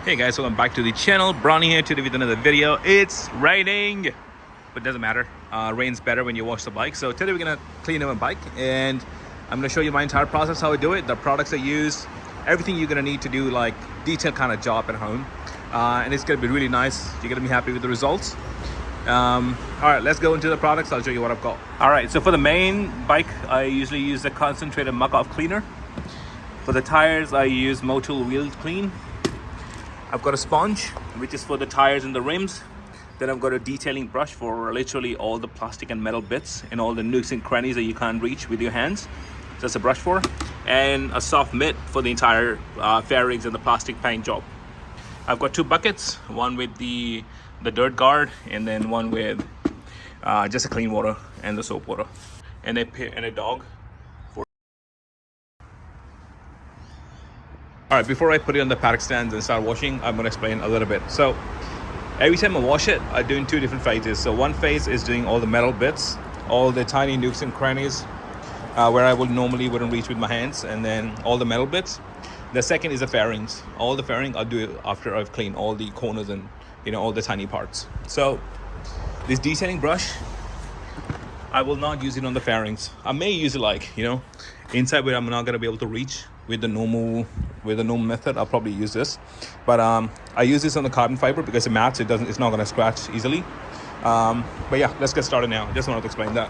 Hey guys, welcome back to the channel. Brownie here today with another video. It's raining, but doesn't matter. Rain's better when you wash the bike. So today we're gonna clean up my bike and I'm gonna show you my entire process, how I do it, the products I use, everything you're gonna need to do like detailed kind of job at home. And it's gonna be really nice. You're gonna be happy with the results. All right, let's go into the products. I'll show you what I've got. All right, so for the main bike, I usually use the concentrated muck off cleaner. For the tires, I use Motul Wheel Clean. I've got a sponge, which is for the tires and the rims. Then I've got a detailing brush for literally all the plastic and metal bits and all the nooks and crannies that you can't reach with your hands. So that's a brush for. And a soft mitt for the entire fairings and the plastic paint job. I've got two buckets, one with the dirt guard and then one with just a clean water and the soap water. And a dog. All right, before I put it on the paddock stands and start washing, I'm gonna explain a little bit. So every time I wash it, I do in two different phases. So one phase is doing all the metal bits, all the tiny nooks and crannies where I would normally wouldn't reach with my hands, and then all the metal bits. The second is the fairings. All the fairing I'll do it after I've cleaned all the corners and all the tiny parts. So this detailing brush, I will not use it on the fairings. I may use it inside where I'm not gonna be able to reach with the normal method. I'll probably use this, but I use this on the carbon fiber because it mats. It's not going to scratch easily. But yeah, let's get started now. Just wanted to explain that.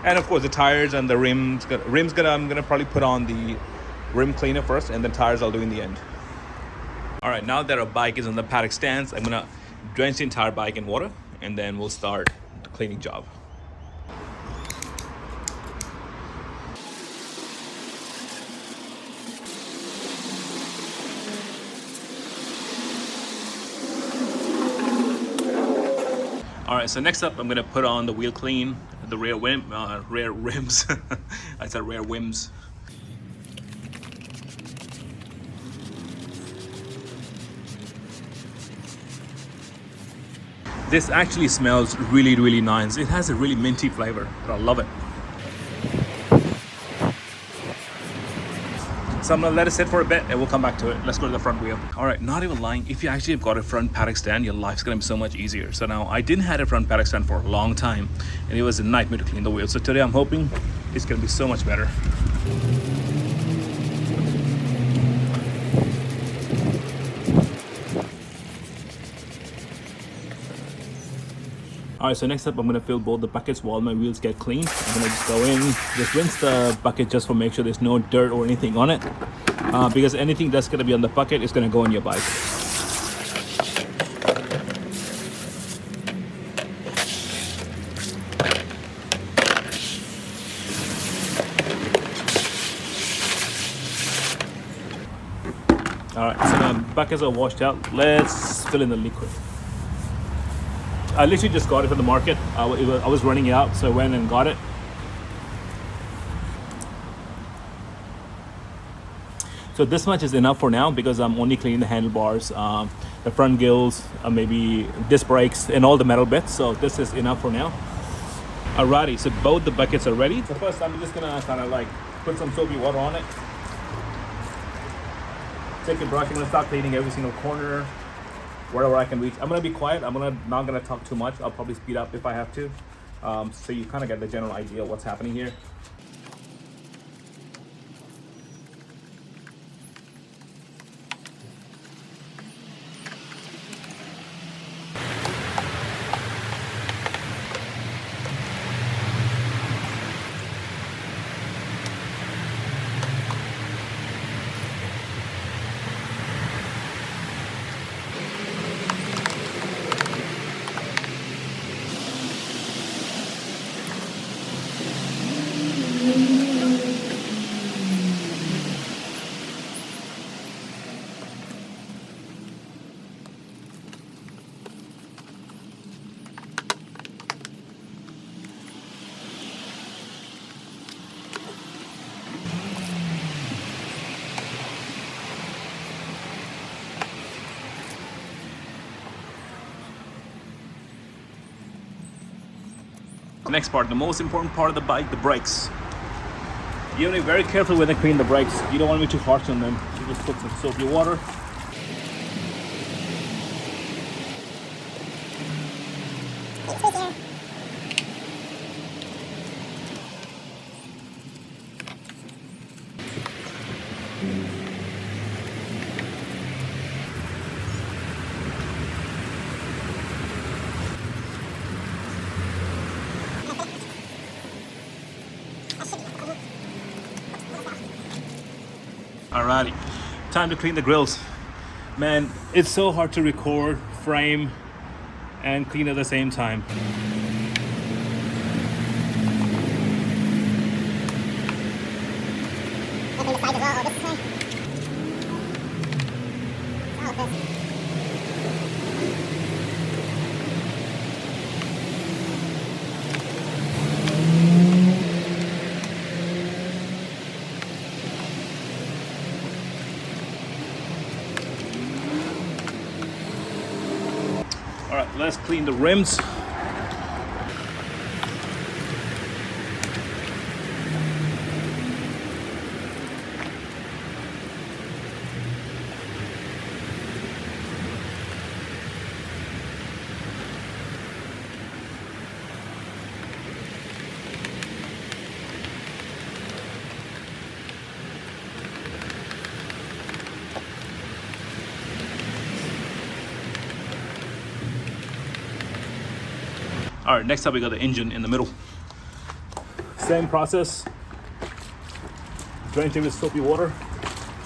And of course the tires and the rims. I'm gonna probably put on the rim cleaner first, and the tires I'll do in the end. All right, now that our bike is on the paddock stands, I'm gonna drench the entire bike in water, and then we'll start the cleaning job. All right, so next up, I'm gonna put on the wheel clean, the rear rims. I said rear rims. This actually smells really, really nice. It has a really minty flavor, but I love it. So I'm gonna let it sit for a bit and we'll come back to it. Let's go to the front wheel. All right, not even lying, if you actually have got a front paddock stand, your life's gonna be so much easier. So now I didn't have a front paddock stand for a long time and it was a nightmare to clean the wheel. So today I'm hoping it's gonna be so much better. All right, so next up, I'm gonna fill both the buckets while my wheels get clean. I'm gonna just go in, just rinse the bucket just for make sure there's no dirt or anything on it. Because anything that's gonna be on the bucket is gonna go on your bike. All right, so my buckets are washed out. Let's fill in the liquid. I literally just got it from the market. I was running out, so I went and got it. So this much is enough for now because I'm only cleaning the handlebars, the front gills, maybe disc brakes, and all the metal bits. So this is enough for now. Alrighty, so both the buckets are ready. So first, I'm just gonna kind of put some soapy water on it. Take a brush. I'm gonna start cleaning every single corner, wherever I can reach. I'm gonna be quiet. I'm not gonna talk too much. I'll probably speed up if I have to, so you kind of get the general idea of what's happening here. Next part, the most important part of the bike, the brakes. You have to be very careful when they clean the brakes. You don't want to be too harsh on them. You just put some soapy water. Alrighty, time to clean the grills. Man, it's so hard to record, frame, and clean at the same time. All right, let's clean the rims. All right, next up we got the engine in the middle. Same process. Drench it with soapy water.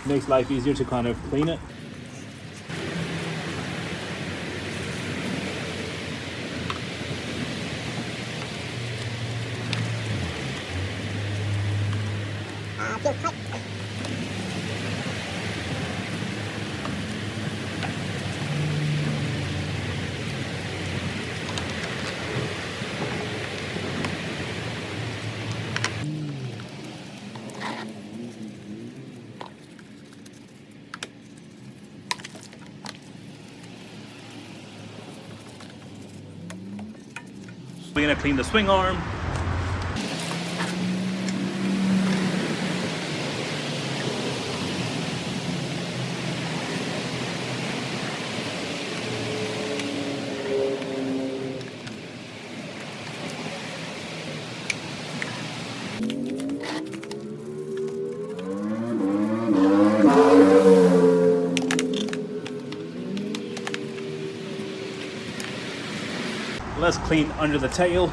Makes life easier to kind of clean it. We're gonna clean the swing arm. Let's clean under the tail.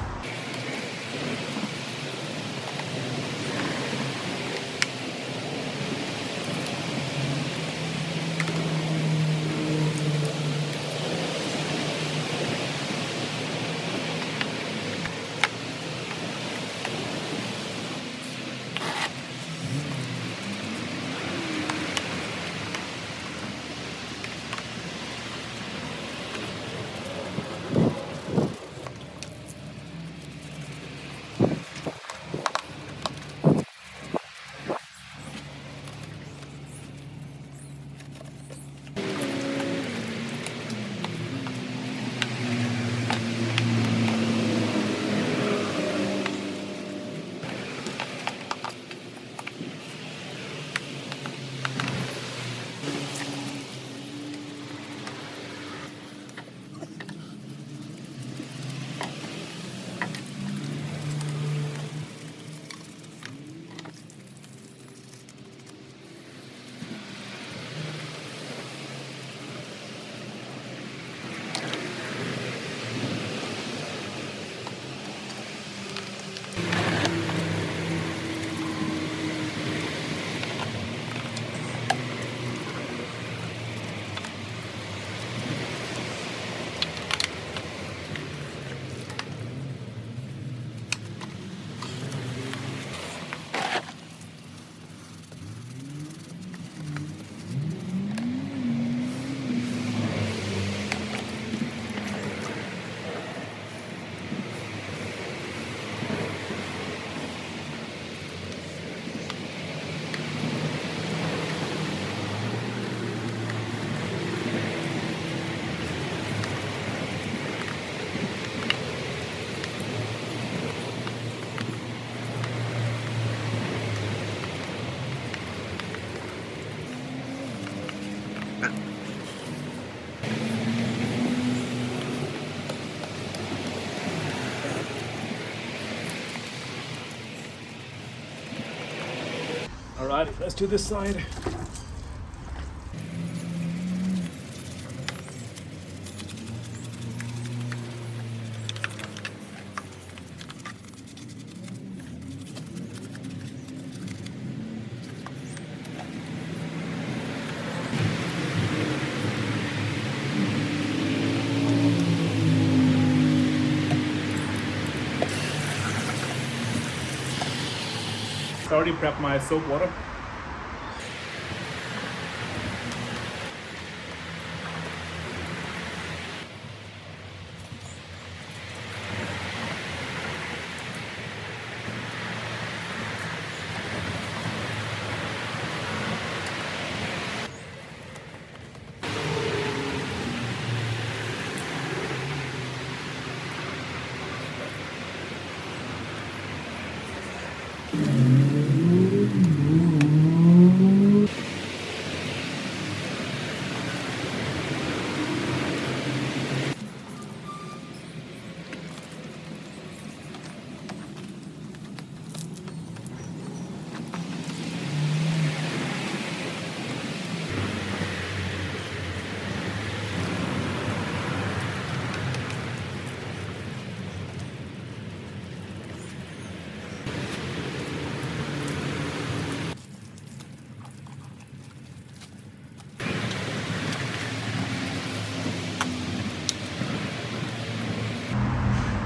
side, let's do this side. I already prepped my soap water.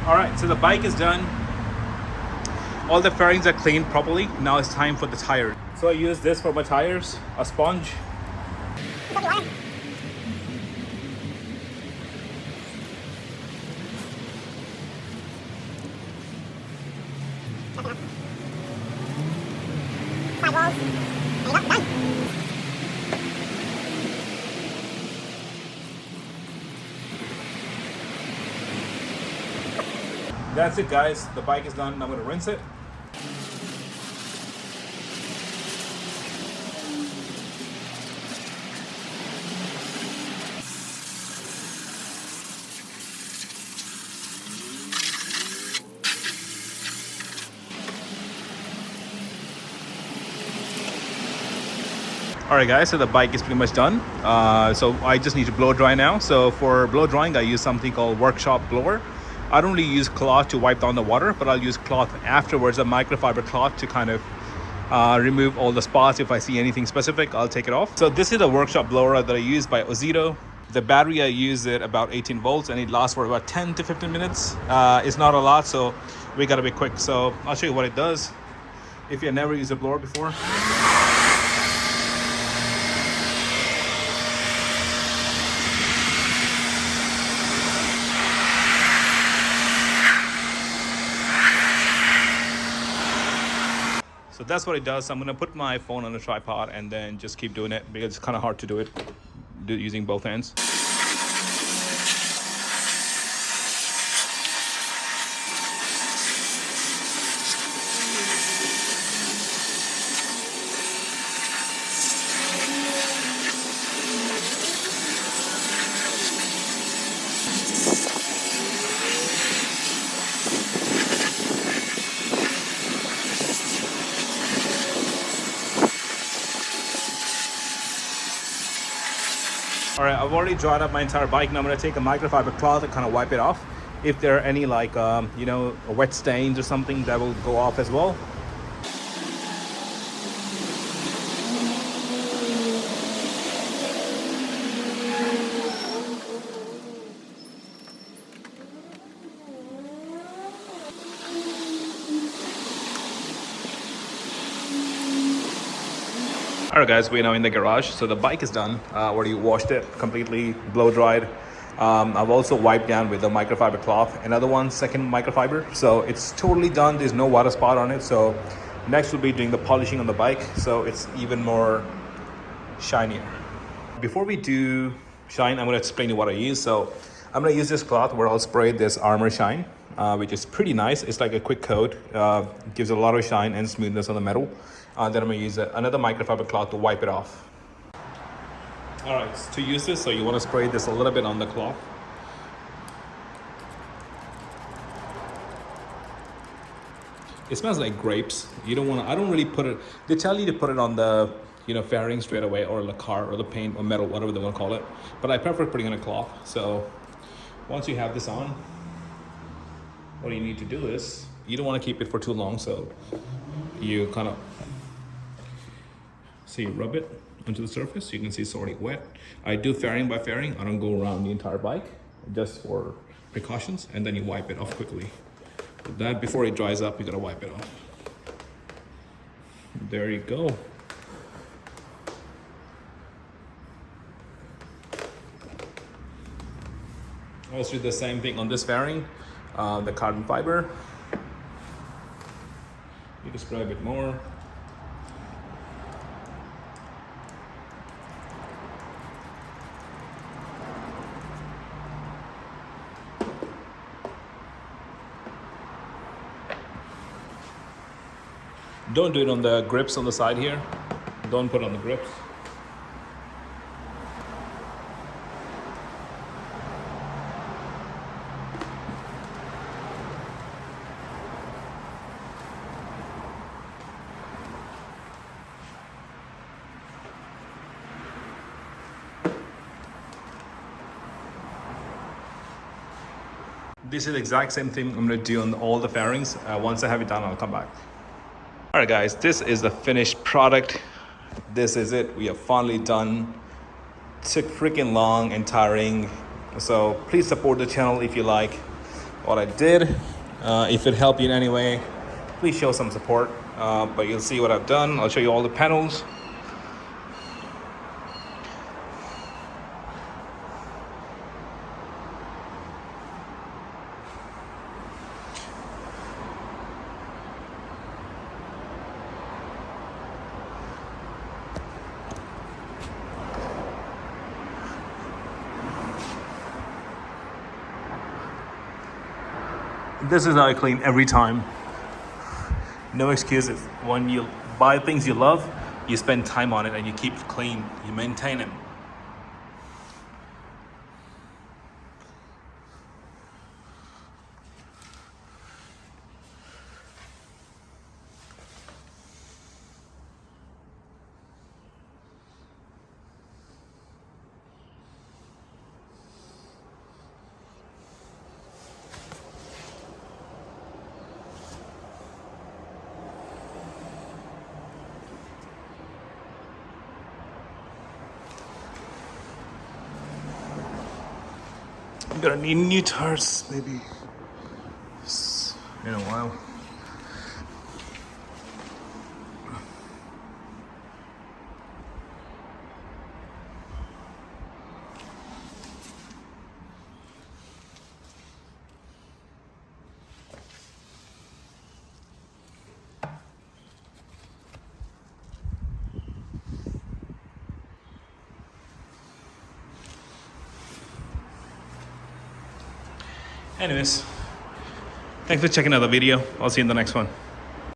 All right, so the bike is done. All the fairings are cleaned properly. Now it's time for the tire. So I use this for my tires, a sponge. That's it, guys. The bike is done. I'm gonna rinse it. All right, guys, so the bike is pretty much done. So I just need to blow dry now. So for blow drying, I use something called workshop blower. I don't really use cloth to wipe down the water, but I'll use cloth afterwards, a microfiber cloth, to kind of remove all the spots. If I see anything specific, I'll take it off. So this is a workshop blower that I use by Ozito. The battery, I use it about 18 volts and it lasts for about 10 to 15 minutes. It's not a lot, so we gotta be quick. So I'll show you what it does. If you've never used a blower before. So that's what it does. So I'm gonna put my phone on a tripod and then just keep doing it because it's kind of hard to do it using both hands. All right, I've already dried up my entire bike. Now I'm gonna take a microfiber cloth and kind of wipe it off. If there are any like, wet stains or something, that will go off as well. Alright guys, we're now in the garage. So the bike is done. Already washed it completely, blow dried. I've also wiped down with a microfiber cloth, another one, second microfiber. So it's totally done. There's no water spot on it. So next we'll be doing the polishing on the bike, so it's even more shinier. Before we do shine, I'm going to explain you what I use. So I'm going to use this cloth where I'll spray this Armor Shine, which is pretty nice. It's like a quick coat, gives a lot of shine and smoothness on the metal. Then I'm going to use another microfiber cloth to wipe it off. All right, to use this, so you want to spray this a little bit on the cloth. It smells like grapes. You don't want to, I don't really put it, they tell you to put it on the, fairing straight away, or the car, or the paint, or metal, whatever they want to call it. But I prefer putting it on a cloth. So once you have this on, what you need to do is, you don't want to keep it for too long. So you kind of, so you rub it onto the surface. You can see it's already wet. I do fairing by fairing. I don't go around the entire bike, just for precautions. And then you wipe it off quickly. That before it dries up, you gotta wipe it off. There you go. Also do the same thing on this fairing, the carbon fiber. You can spray a bit more. Don't do it on the grips on the side here. Don't put on the grips. This is the exact same thing I'm gonna do on all the fairings. Once I have it done, I'll come back. All right, guys, this is the finished product. This is it. We are finally done. Took freaking long and tiring. So please support the channel if you like what I did. If it helped you in any way, please show some support. But you'll see what I've done. I'll show you all the panels. This is how I clean every time. No excuses. When you buy things you love, you spend time on it and you keep it clean. You maintain it. I'm gonna need new tires maybe in a while. Anyways, thanks for checking out the video. I'll see you in the next one.